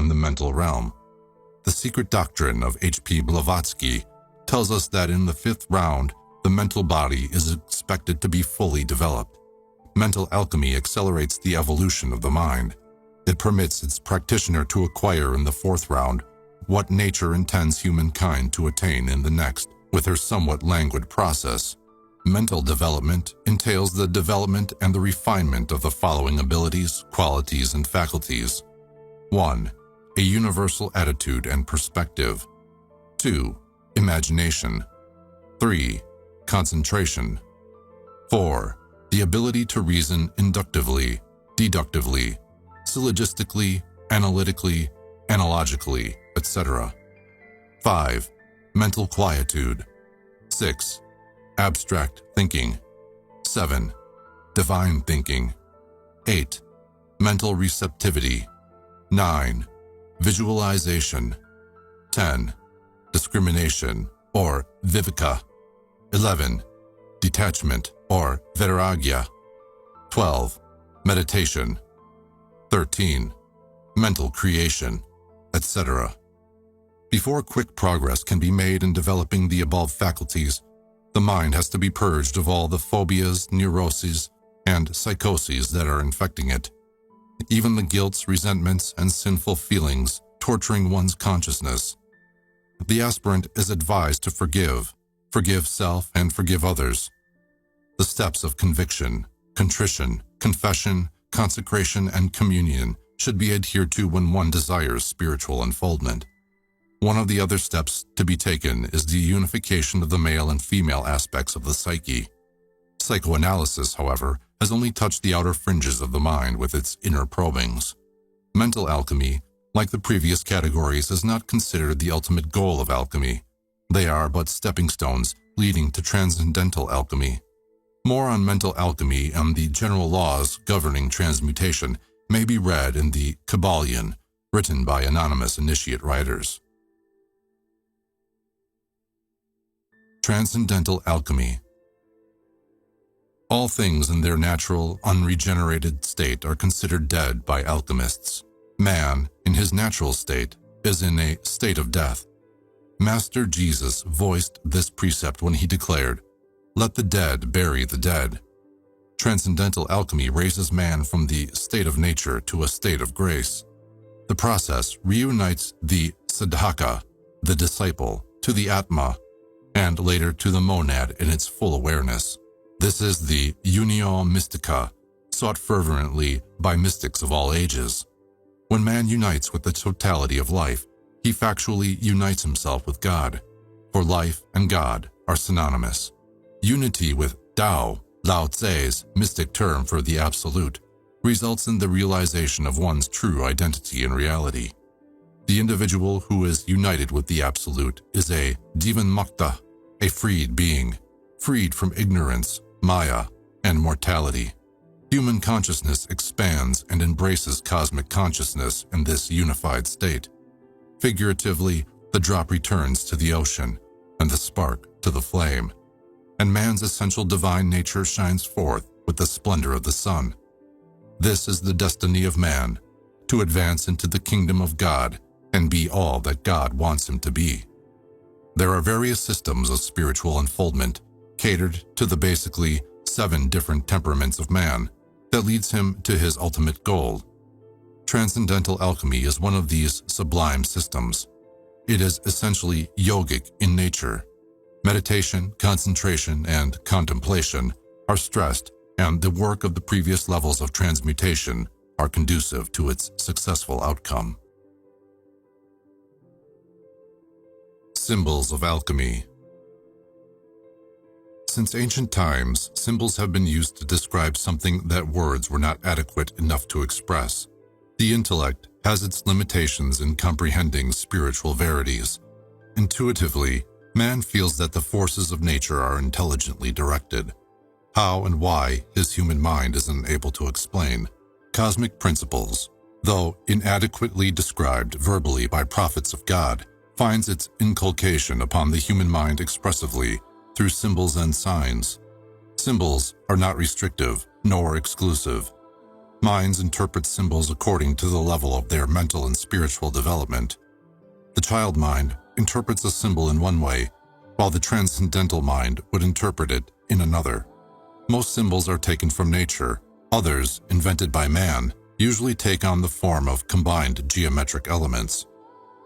in the mental realm. The Secret Doctrine of H.P. Blavatsky tells us that in the 5th round, the mental body is expected to be fully developed. Mental alchemy accelerates the evolution of the mind. It permits its practitioner to acquire in the 4th round what nature intends humankind to attain in the next, with her somewhat languid process. Mental development entails the development and the refinement of the following abilities, qualities, and faculties. 1. A universal attitude and perspective. 2. Imagination. 3. Concentration. 4. The ability to reason inductively, deductively, syllogistically, analytically, analogically, etc. 5. Mental quietude. 6. Abstract thinking. 7. Divine thinking. 8. Mental receptivity. 9. Visualization. 10. Discrimination, or viveka. 11. Detachment, or vairagya. 12. Meditation. 13. Mental creation, etc. Before quick progress can be made in developing the above faculties, the mind has to be purged of all the phobias, neuroses, and psychoses that are infecting it. Even the guilts, resentments, and sinful feelings torturing one's consciousness. The aspirant is advised to forgive self, and forgive others. The steps of conviction, contrition, confession, consecration, and communion should be adhered to when one desires spiritual unfoldment. One of the other steps to be taken is the unification of the male and female aspects of the psyche. Psychoanalysis, however, has only touched the outer fringes of the mind with its inner probings. Mental alchemy, like the previous categories, is not considered the ultimate goal of alchemy. They are but stepping stones leading to transcendental alchemy. More on mental alchemy and the general laws governing transmutation may be read in the Kabbalion, written by anonymous initiate writers. Transcendental alchemy. All things in their natural, unregenerated state are considered dead by alchemists. Man, in his natural state, is in a state of death. Master Jesus voiced this precept when he declared, "Let the dead bury the dead." Transcendental alchemy raises man from the state of nature to a state of grace. The process reunites the sadhaka, the disciple, to the atma, and later to the monad in its full awareness. This is the unio mystica, sought fervently by mystics of all ages. When man unites with the totality of life, he factually unites himself with God, for life and God are synonymous. Unity with Tao, Lao Tse's mystic term for the absolute, results in the realization of one's true identity and reality. The individual who is united with the absolute is a Jivan Mukta, a freed being, freed from ignorance, maya, and mortality. Human consciousness expands and embraces cosmic consciousness in this unified state. Figuratively, the drop returns to the ocean, and the spark to the flame, and man's essential divine nature shines forth with the splendor of the sun. This is the destiny of man, to advance into the kingdom of God and be all that God wants him to be. There are various systems of spiritual unfoldment catered to the basically 7 different temperaments of man that leads him to his ultimate goal. Transcendental alchemy is one of these sublime systems. It is essentially yogic in nature. Meditation, concentration, and contemplation are stressed, and the work of the previous levels of transmutation are conducive to its successful outcome. Symbols of alchemy. Since ancient times, symbols have been used to describe something that words were not adequate enough to express. The intellect has its limitations in comprehending spiritual verities. Intuitively, man feels that the forces of nature are intelligently directed. How and why his human mind is unable to explain. Cosmic principles, though inadequately described verbally by prophets of God, finds its inculcation upon the human mind expressively through symbols and signs. Symbols are not restrictive nor exclusive. Minds interpret symbols according to the level of their mental and spiritual development. The child mind interprets a symbol in one way, while the transcendental mind would interpret it in another. Most symbols are taken from nature. Others, invented by man, usually take on the form of combined geometric elements.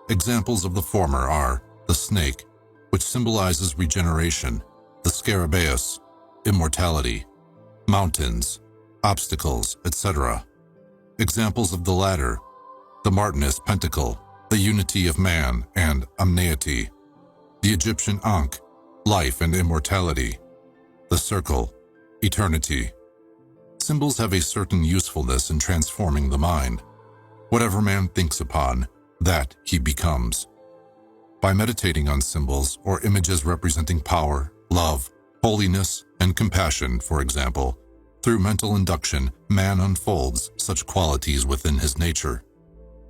Examples of the former are the snake, which symbolizes regeneration, the scarabaeus, immortality, mountains, obstacles, etc. Examples of the latter, the Martinist pentacle, the unity of man and omneity, the Egyptian ankh, life and immortality, the circle, eternity. Symbols have a certain usefulness in transforming the mind. Whatever man thinks upon, that he becomes. By meditating on symbols or images representing power, love, holiness, and compassion, for example, through mental induction, man unfolds such qualities within his nature.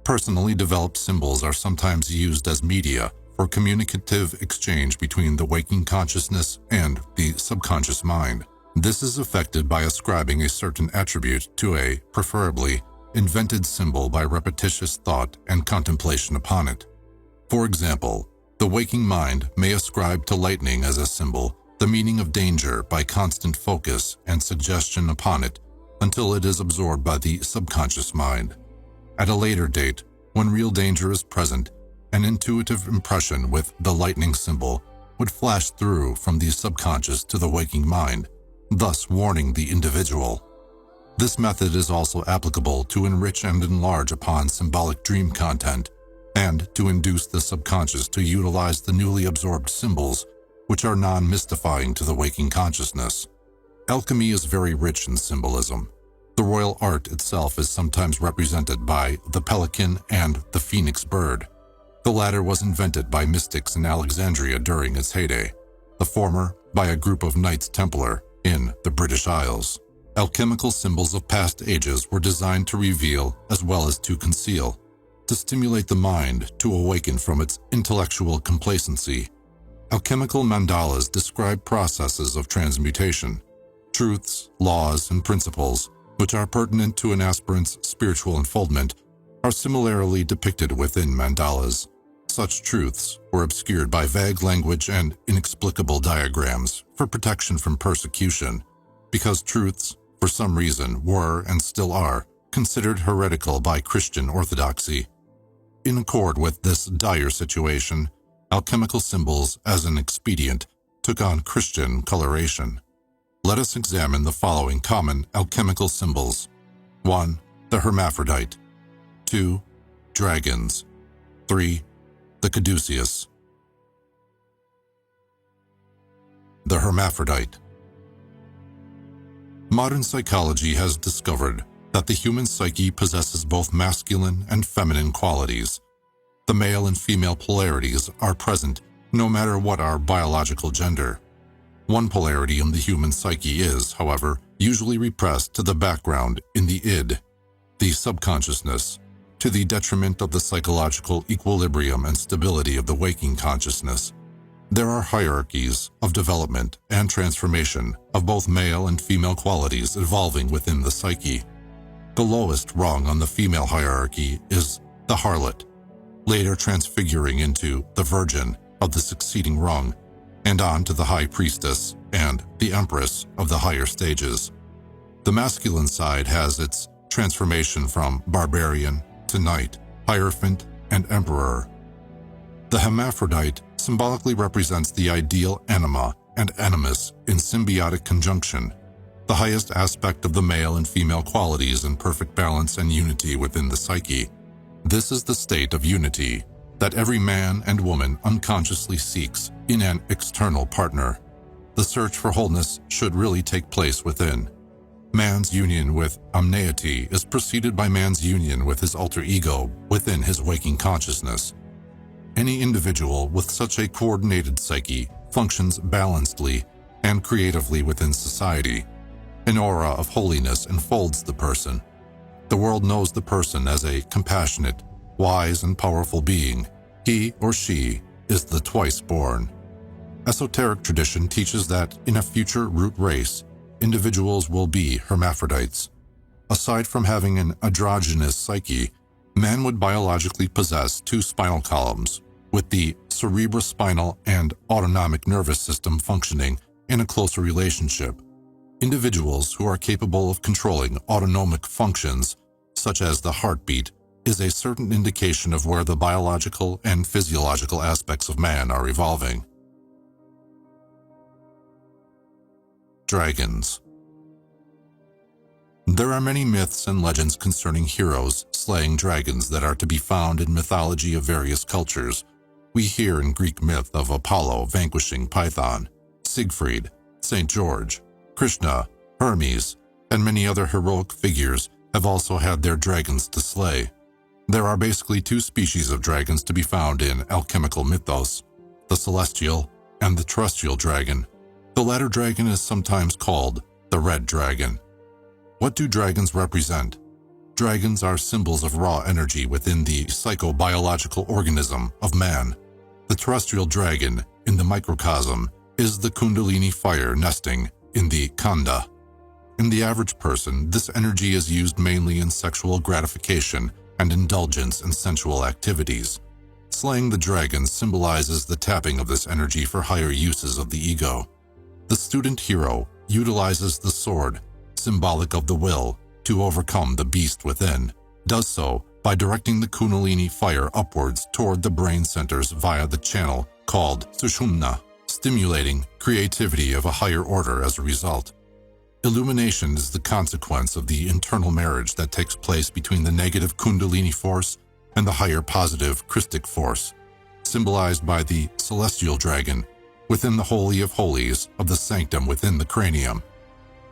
Personally developed symbols are sometimes used as media for communicative exchange between the waking consciousness and the subconscious mind. This is effected by ascribing a certain attribute to a, preferably, invented symbol by repetitious thought and contemplation upon it. For example, the waking mind may ascribe to lightning as a symbol the meaning of danger by constant focus and suggestion upon it until it is absorbed by the subconscious mind. At a later date, when real danger is present, an intuitive impression with the lightning symbol would flash through from the subconscious to the waking mind, thus warning the individual. This method is also applicable to enrich and enlarge upon symbolic dream content, and to induce the subconscious to utilize the newly absorbed symbols, which are non-mystifying to the waking consciousness. Alchemy is very rich in symbolism. The royal art itself is sometimes represented by the pelican and the phoenix bird. The latter was invented by mystics in Alexandria during its heyday, the former by a group of Knights Templar in the British Isles. Alchemical symbols of past ages were designed to reveal as well as to conceal, to stimulate the mind to awaken from its intellectual complacency. Alchemical mandalas describe processes of transmutation, truths, laws, and principles which are pertinent to an aspirant's spiritual unfoldment are similarly depicted within mandalas. Such truths were obscured by vague language and inexplicable diagrams for protection from persecution, because truths, for some reason, were and still are considered heretical by Christian orthodoxy. In accord with this dire situation, alchemical symbols as an expedient took on Christian coloration. Let us examine the following common alchemical symbols. 1. The hermaphrodite. 2. Dragons. 3. The caduceus. The hermaphrodite. Modern psychology has discovered that the human psyche possesses both masculine and feminine qualities. The male and female polarities are present no matter what our biological gender. One polarity in the human psyche is, however, usually repressed to the background in the id, the subconsciousness, to the detriment of the psychological equilibrium and stability of the waking consciousness. There are hierarchies of development and transformation of both male and female qualities evolving within the psyche. The lowest rung on the female hierarchy is the harlot, later transfiguring into the virgin of the succeeding rung, and on to the high priestess and the empress of the higher stages. The masculine side has its transformation from barbarian to knight, hierophant, and emperor. The hermaphrodite symbolically represents the ideal anima and animus in symbiotic conjunction, the highest aspect of the male and female qualities in perfect balance and unity within the psyche. This is the state of unity that every man and woman unconsciously seeks in an external partner. The search for wholeness should really take place within. Man's union with omneity is preceded by man's union with his alter ego within his waking consciousness. Any individual with such a coordinated psyche functions balancedly and creatively within society. An aura of holiness enfolds the person. The world knows the person as a compassionate, wise, and powerful being. He or she is the twice-born. Esoteric tradition teaches that in a future root race, individuals will be hermaphrodites. Aside from having an androgynous psyche, man would biologically possess two spinal columns, with the cerebrospinal and autonomic nervous system functioning in a closer relationship. Individuals who are capable of controlling autonomic functions, such as the heartbeat, is a certain indication of where the biological and physiological aspects of man are evolving. Dragons. There are many myths and legends concerning heroes slaying dragons that are to be found in mythology of various cultures. We hear in Greek myth of Apollo vanquishing Python, Siegfried, St. George, Krishna, Hermes, and many other heroic figures have also had their dragons to slay. There are basically two species of dragons to be found in alchemical mythos, the celestial and the terrestrial dragon. The latter dragon is sometimes called the red dragon. What do dragons represent? Dragons are symbols of raw energy within the psychobiological organism of man. The terrestrial dragon, in the microcosm, is the kundalini fire nesting in the khanda. In the average person, this energy is used mainly in sexual gratification and indulgence in sensual activities. Slaying the dragon symbolizes the tapping of this energy for higher uses of the ego. The student hero utilizes the sword, symbolic of the will, to overcome the beast within, does so by directing the kundalini fire upwards toward the brain centers via the channel called sushumna, stimulating creativity of a higher order as a result. Illumination is the consequence of the internal marriage that takes place between the negative kundalini force and the higher positive Christic force, symbolized by the celestial dragon within the Holy of Holies of the sanctum within the cranium.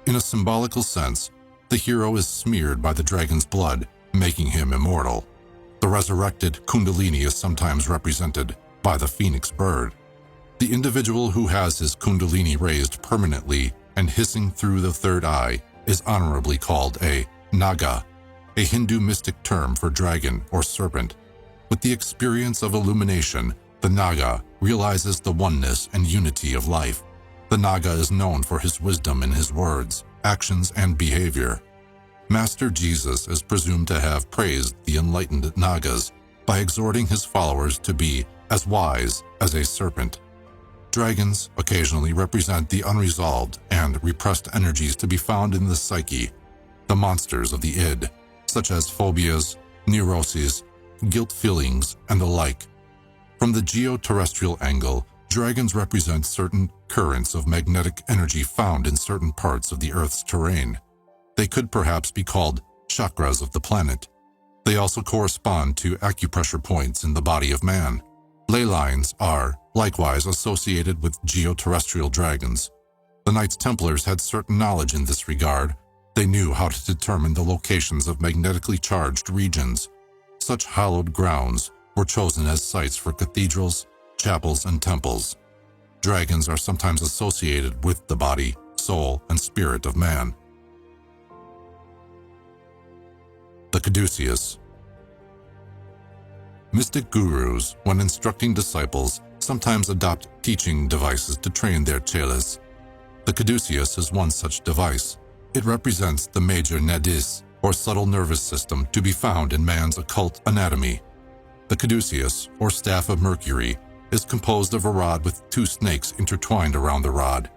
In a symbolical sense, the hero is smeared by the dragon's blood, making him immortal. The resurrected kundalini is sometimes represented by the phoenix bird. The individual who has his kundalini raised permanently and hissing through the third eye is honorably called a naga, a Hindu mystic term for dragon or serpent. With the experience of illumination, the naga realizes the oneness and unity of life. The naga is known for his wisdom in his words, actions, and behavior. Master Jesus is presumed to have praised the enlightened nagas by exhorting his followers to be as wise as a serpent. Dragons occasionally represent the unresolved and repressed energies to be found in the psyche, the monsters of the id, such as phobias, neuroses, guilt feelings, and the like. From the geoterrestrial angle, dragons represent certain currents of magnetic energy found in certain parts of the Earth's terrain. They could perhaps be called chakras of the planet. They also correspond to acupressure points in the body of man. Ley lines are, likewise, associated with geoterrestrial dragons. The Knights Templars had certain knowledge in this regard. They knew how to determine the locations of magnetically charged regions. Such hallowed grounds were chosen as sites for cathedrals, chapels, and temples. Dragons are sometimes associated with the body, soul, and spirit of man. The caduceus. Mystic gurus, when instructing disciples, sometimes adopt teaching devices to train their chelas. The caduceus is one such device. It represents the major nadis, or subtle nervous system, to be found in man's occult anatomy. The caduceus, or staff of Mercury, is composed of a rod with two snakes intertwined around the rod.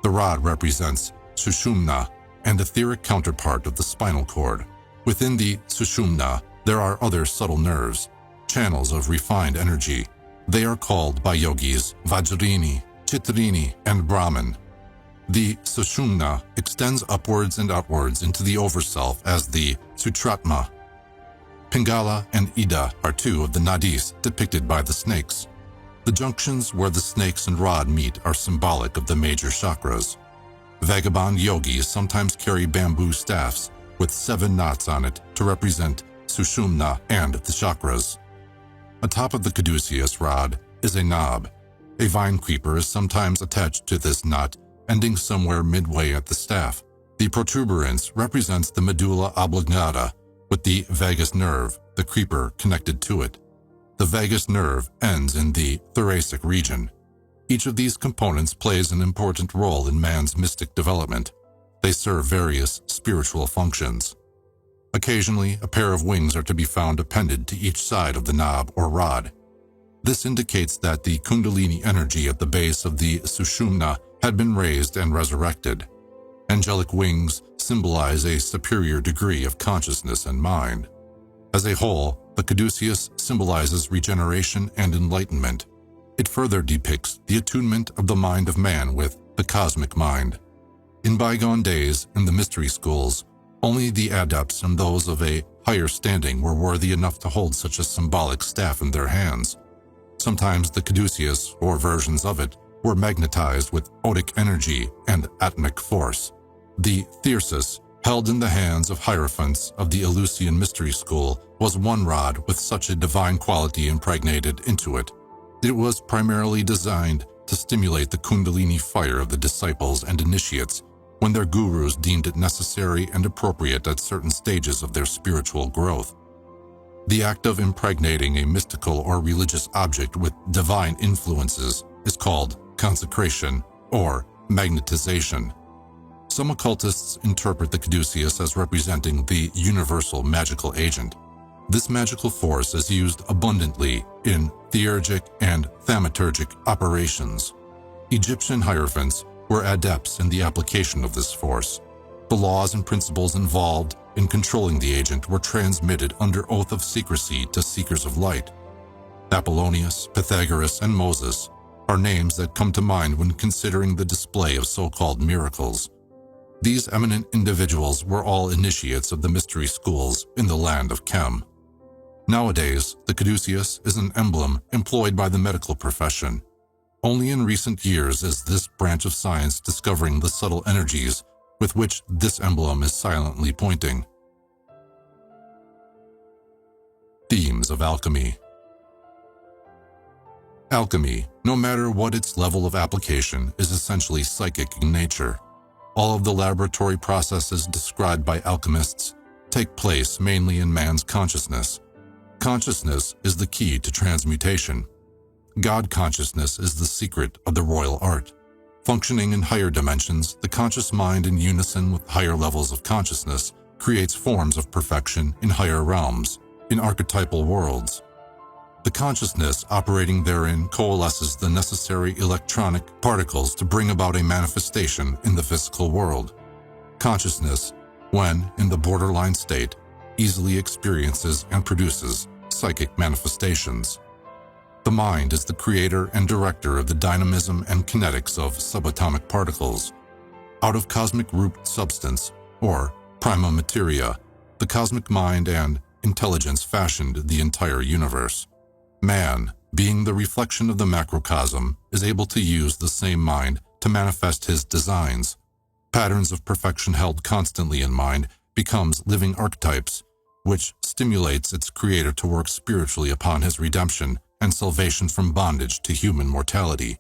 The rod represents sushumna, an etheric counterpart of the spinal cord. Within the sushumna, there are other subtle nerves, channels of refined energy. They are called by yogis Vajrini, Chitrini, and Brahman. The sushumna extends upwards and outwards into the overself as the sutratma. Pingala and Ida are two of the nadis depicted by the snakes. The junctions where the snakes and rod meet are symbolic of the major chakras. Vagabond yogis sometimes carry bamboo staffs with 7 knots on it to represent sushumna and the chakras. Atop of the caduceus rod is a knob. A vine creeper is sometimes attached to this knot, ending somewhere midway at the staff. The protuberance represents the medulla oblongata, with the vagus nerve, the creeper, connected to it. The vagus nerve ends in the thoracic region. Each of these components plays an important role in man's mystic development. They serve various spiritual functions. Occasionally, a pair of wings are to be found appended to each side of the knob or rod. This indicates that the Kundalini energy at the base of the Sushumna had been raised and resurrected. Angelic wings symbolize a superior degree of consciousness and mind. As a whole, the caduceus symbolizes regeneration and enlightenment. It further depicts the attunement of the mind of man with the cosmic mind. In bygone days, in the mystery schools, only the adepts and those of a higher standing were worthy enough to hold such a symbolic staff in their hands. Sometimes the caduceus, or versions of it, were magnetized with odic energy and atmic force. The thyrsus, held in the hands of hierophants of the Eleusinian mystery school, was one rod with such a divine quality impregnated into it. It was primarily designed to stimulate the Kundalini fire of the disciples and initiates when their gurus deemed it necessary and appropriate at certain stages of their spiritual growth. The act of impregnating a mystical or religious object with divine influences is called consecration or magnetization. Some occultists interpret the caduceus as representing the universal magical agent. This magical force is used abundantly in theurgic and thaumaturgic operations. Egyptian hierophants were adepts in the application of this force. The laws and principles involved in controlling the agent were transmitted under oath of secrecy to seekers of light. Apollonius, Pythagoras, and Moses are names that come to mind when considering the display of so-called miracles. These eminent individuals were all initiates of the mystery schools in the land of Chem. Nowadays, the caduceus is an emblem employed by the medical profession. Only in recent years is this branch of science discovering the subtle energies with which this emblem is silently pointing. Themes of alchemy. Alchemy, no matter what its level of application, is essentially psychic in nature. All of the laboratory processes described by alchemists take place mainly in man's consciousness. Consciousness is the key to transmutation. God consciousness is the secret of the royal art. Functioning in higher dimensions, the conscious mind in unison with higher levels of consciousness creates forms of perfection in higher realms, in archetypal worlds. The consciousness operating therein coalesces the necessary electronic particles to bring about a manifestation in the physical world. Consciousness, when in the borderline state, easily experiences and produces psychic manifestations. The mind is the creator and director of the dynamism and kinetics of subatomic particles. Out of cosmic root substance, or prima materia, the cosmic mind and intelligence fashioned the entire universe. Man, being the reflection of the macrocosm, is able to use the same mind to manifest his designs. Patterns of perfection held constantly in mind becomes living archetypes, which stimulates its creator to work spiritually upon his redemption and salvation from bondage to human mortality.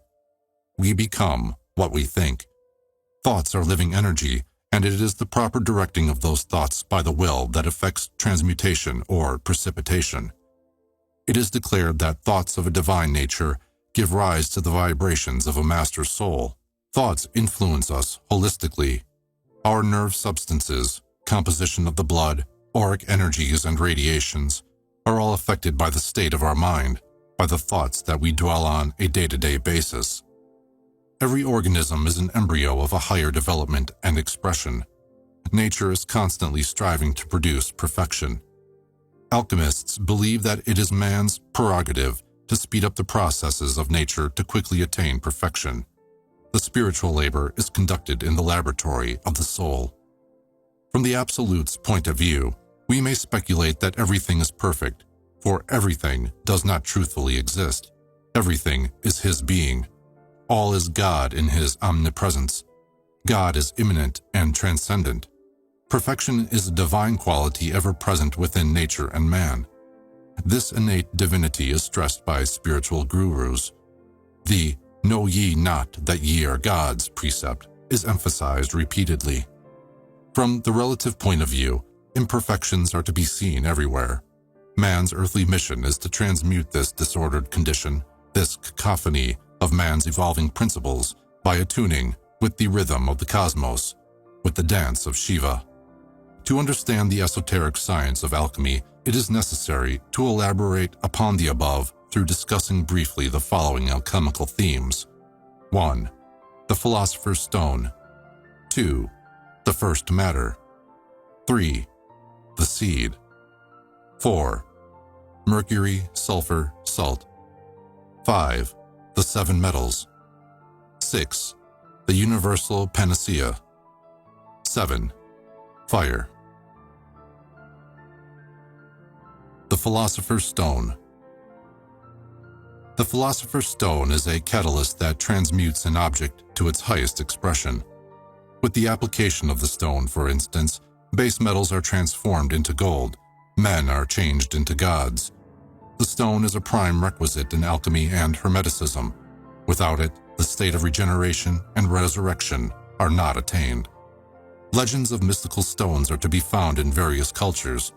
We become what we think. Thoughts are living energy, and it is the proper directing of those thoughts by the will that affects transmutation or precipitation. It is declared that thoughts of a divine nature give rise to the vibrations of a master soul. Thoughts influence us holistically. Our nerve substances, composition of the blood, auric energies and radiations are all affected by the state of our mind, by the thoughts that we dwell on a day-to-day basis. Every organism is an embryo of a higher development and expression. Nature is constantly striving to produce perfection. Alchemists believe that it is man's prerogative to speed up the processes of nature to quickly attain perfection. The spiritual labor is conducted in the laboratory of the soul. From the Absolute's point of view, we may speculate that everything is perfect, for everything does not truthfully exist. Everything is His being. All is God in His omnipresence. God is immanent and transcendent. Perfection is a divine quality ever present within nature and man. This innate divinity is stressed by spiritual gurus. The "Know ye not that ye are gods" precept is emphasized repeatedly. From the relative point of view, imperfections are to be seen everywhere. Man's earthly mission is to transmute this disordered condition, this cacophony of man's evolving principles, by attuning with the rhythm of the cosmos, with the dance of Shiva. To understand the esoteric science of alchemy, it is necessary to elaborate upon the above through discussing briefly the following alchemical themes. 1. The Philosopher's Stone. 2. The First Matter. 3. The Seed. 4. Mercury, sulfur, salt. 5. The Seven Metals. 6. The Universal Panacea. 7. Fire. The Philosopher's Stone. The Philosopher's Stone is a catalyst that transmutes an object to its highest expression. With the application of the stone, for instance, base metals are transformed into gold, men are changed into gods. The stone is a prime requisite in alchemy and hermeticism. Without it, the state of regeneration and resurrection are not attained. Legends of mystical stones are to be found in various cultures.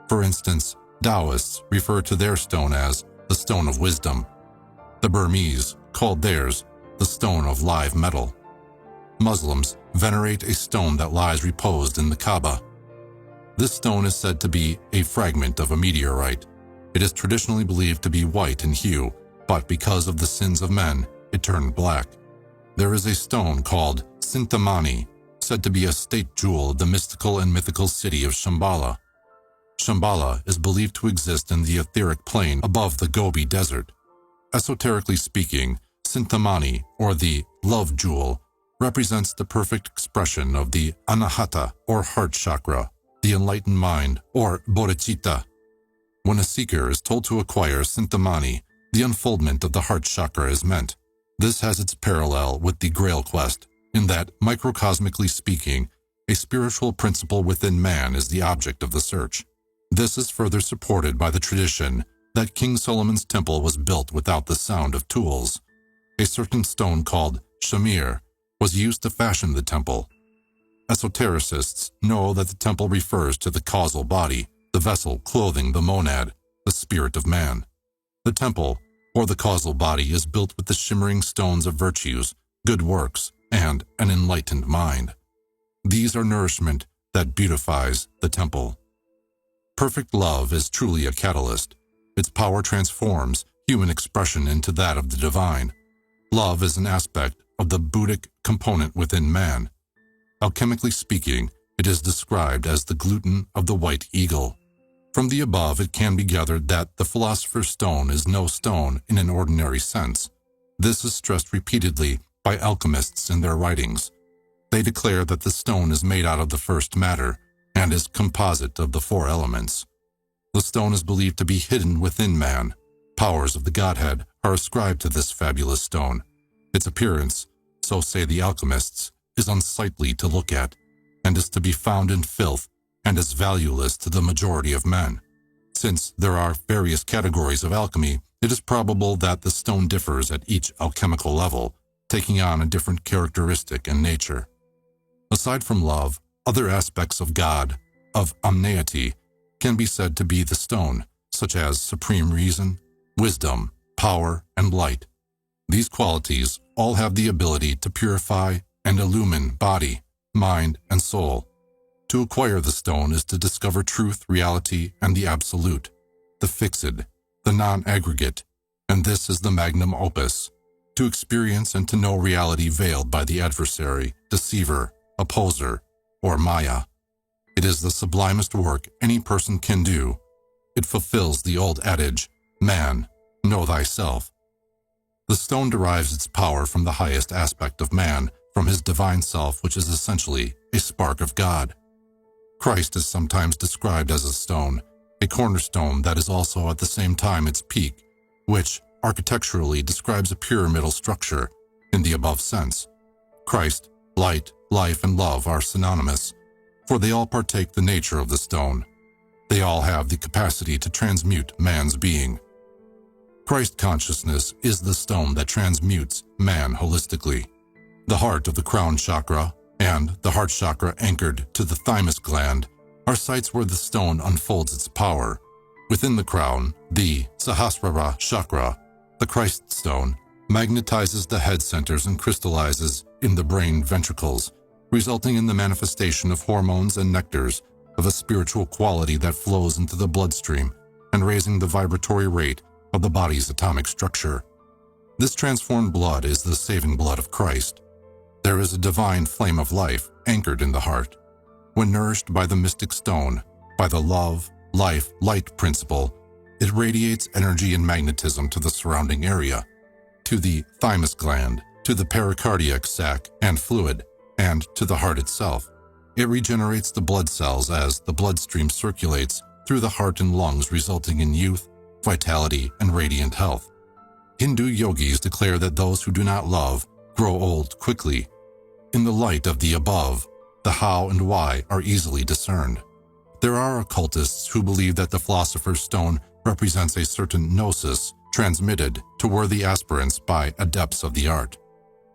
For instance, Taoists refer to their stone as the Stone of Wisdom. The Burmese called theirs the Stone of Live Metal. Muslims venerate a stone that lies reposed in the Kaaba. This stone is said to be a fragment of a meteorite. It is traditionally believed to be white in hue, but because of the sins of men, it turned black. There is a stone called Sintamani, said to be a state jewel of the mystical and mythical city of Shambhala. Shambhala is believed to exist in the etheric plane above the Gobi Desert. Esoterically speaking, Sintamani, or the love jewel, represents the perfect expression of the anahata, or heart chakra, the enlightened mind, or bodhicitta. When a seeker is told to acquire Sintamani, the unfoldment of the heart chakra is meant. This has its parallel with the Grail quest, in that, microcosmically speaking, a spiritual principle within man is the object of the search. This is further supported by the tradition that King Solomon's temple was built without the sound of tools. A certain stone called shamir was used to fashion the temple. Esotericists know that the temple refers to the causal body, the vessel clothing the monad, the spirit of man. The temple, or the causal body, is built with the shimmering stones of virtues, good works, and an enlightened mind. These are nourishment that beautifies the temple. Perfect love is truly a catalyst. Its power transforms human expression into that of the divine. Love is an aspect of the Buddhic component within man. Alchemically speaking, it is described as the gluten of the white eagle. From the above, it can be gathered that the Philosopher's Stone is no stone in an ordinary sense. This is stressed repeatedly by alchemists in their writings. They declare that the stone is made out of the first matter and is composite of the four elements. The stone is believed to be hidden within man. Powers of the Godhead are ascribed to this fabulous stone. Its appearance, so say the alchemists, is unsightly to look at, and is to be found in filth, and is valueless to the majority of men. Since there are various categories of alchemy, it is probable that the stone differs at each alchemical level, taking on a different characteristic and nature. Aside from love, other aspects of God, of omniety, can be said to be the stone, such as supreme reason, wisdom, power, and light. These qualities all have the ability to purify and illumine body, mind, and soul. To acquire the stone is to discover truth, reality, and the absolute, the fixed, the non-aggregate, and this is the magnum opus, to experience and to know reality veiled by the adversary, deceiver, opposer, or Maya. It is the sublimest work any person can do. It fulfills the old adage, man, know thyself. The stone derives its power from the highest aspect of man, from his divine self, which is essentially a spark of God. Christ is sometimes described as a stone, a cornerstone that is also at the same time its peak, which architecturally describes a pyramidal structure in the above sense. Christ, light, life, and love are synonymous, for they all partake the nature of the stone. They all have the capacity to transmute man's being. Christ consciousness is the stone that transmutes man holistically. The heart of the crown chakra and the heart chakra anchored to the thymus gland are sites where the stone unfolds its power. Within the crown, the Sahasrara chakra, the Christ stone, magnetizes the head centers and crystallizes in the brain ventricles, resulting in the manifestation of hormones and nectars of a spiritual quality that flows into the bloodstream and raising the vibratory rate of the body's atomic structure. This transformed blood is the saving blood of Christ. There is a divine flame of life anchored in the heart. When nourished by the mystic stone, by the love, life, light principle, it radiates energy and magnetism to the surrounding area, to the thymus gland, to the pericardiac sac and fluid, and to the heart itself. It regenerates the blood cells as the bloodstream circulates through the heart and lungs, resulting in youth, vitality, and radiant health. Hindu yogis declare that those who do not love grow old quickly. In the light of the above, the how and why are easily discerned. There are occultists who believe that the Philosopher's Stone represents a certain gnosis transmitted to worthy aspirants by adepts of the art.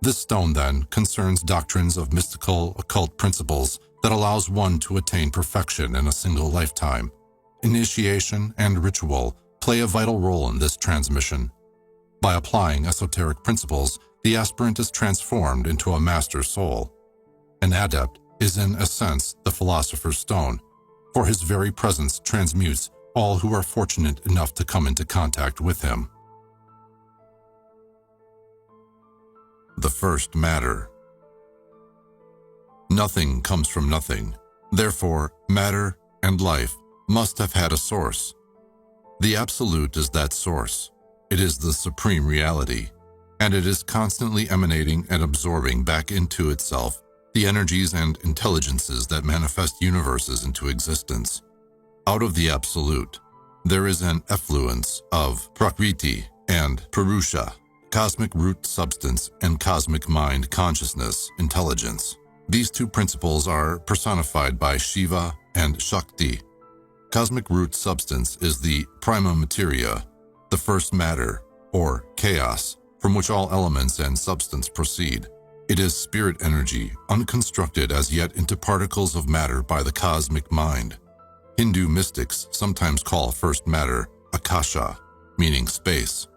This stone, then, concerns doctrines of mystical occult principles that allows one to attain perfection in a single lifetime. Initiation and ritual play a vital role in this transmission. By applying esoteric principles, the aspirant is transformed into a master soul. An adept is in a sense the Philosopher's Stone, for his very presence transmutes all who are fortunate enough to come into contact with him. The first matter. Nothing comes from nothing. Therefore, matter and life must have had a source. The Absolute is that source. It is the supreme reality, and it is constantly emanating and absorbing back into itself the energies and intelligences that manifest universes into existence. Out of the Absolute, there is an effluence of Prakriti and Purusha, cosmic root substance and cosmic mind consciousness, intelligence. These two principles are personified by Shiva and Shakti. Cosmic root substance is the prima materia, the first matter, or chaos, from which all elements and substance proceed. It is spirit energy, unconstructed as yet into particles of matter by the cosmic mind. Hindu mystics sometimes call first matter Akasha, meaning space.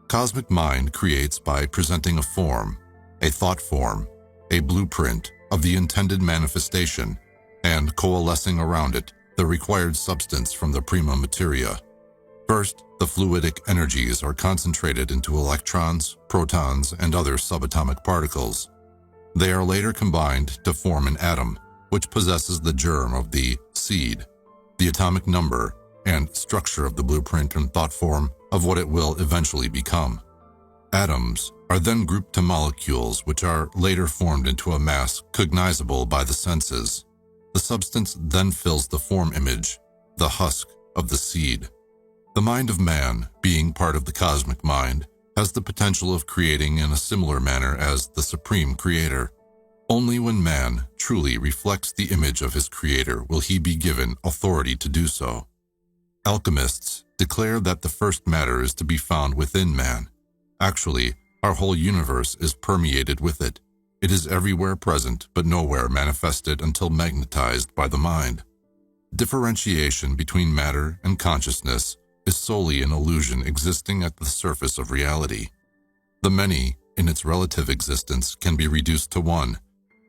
Cosmic mind creates by presenting a form, a thought form, a blueprint of the intended manifestation, and coalescing around it the required substance from the prima materia. First, the fluidic energies are concentrated into electrons, protons, and other subatomic particles. They are later combined to form an atom, which possesses the germ of the seed, the atomic number, and structure of the blueprint and thought form of what it will eventually become. Atoms are then grouped to molecules, which are later formed into a mass cognizable by the senses. The substance then fills the form image, the husk of the seed. The mind of man, being part of the cosmic mind, has the potential of creating in a similar manner as the supreme creator. Only when man truly reflects the image of his creator will he be given authority to do so. Alchemists declare that the first matter is to be found within man. Actually, our whole universe is permeated with it. It is everywhere present, but nowhere manifested until magnetized by the mind. Differentiation between matter and consciousness is solely an illusion existing at the surface of reality. The many, in its relative existence, can be reduced to one,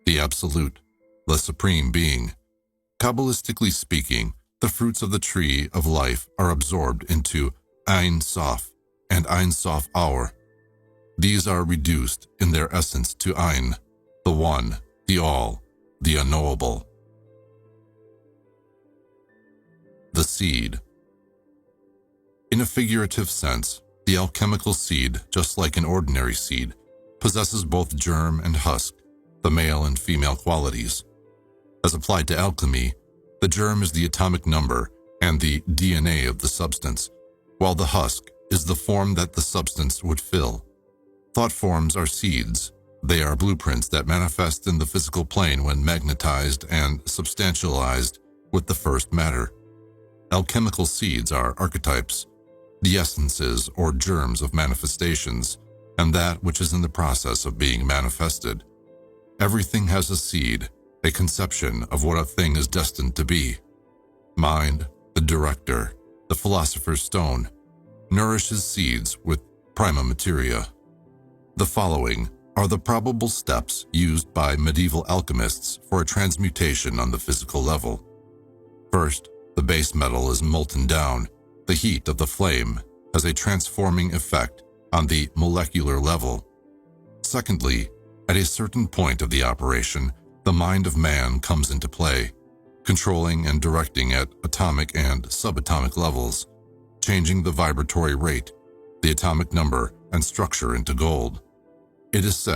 the Absolute, the Supreme Being. Kabbalistically speaking, the fruits of the tree of life are absorbed into Ein Sof and Ein Sof Aur. These are reduced in their essence to Ein, the One, the All, the Unknowable. The seed. In a figurative sense, the alchemical seed, just like an ordinary seed, possesses both germ and husk, the male and female qualities. As applied to alchemy, the germ is the atomic number and the DNA of the substance, while the husk is the form that the substance would fill. Thought forms are seeds. They are blueprints that manifest in the physical plane when magnetized and substantialized with the first matter. Alchemical seeds are archetypes, the essences or germs of manifestations, and that which is in the process of being manifested. Everything has a seed, a conception of what a thing is destined to be. Mind, the director, the Philosopher's Stone, nourishes seeds with prima materia. The following are the probable steps used by medieval alchemists for a transmutation on the physical level. First, the base metal is molten down. The heat of the flame has a transforming effect on the molecular level. Secondly, at a certain point of the operation, the mind of man comes into play, controlling and directing at atomic and subatomic levels, changing the vibratory rate, the atomic number, and structure into gold. It is said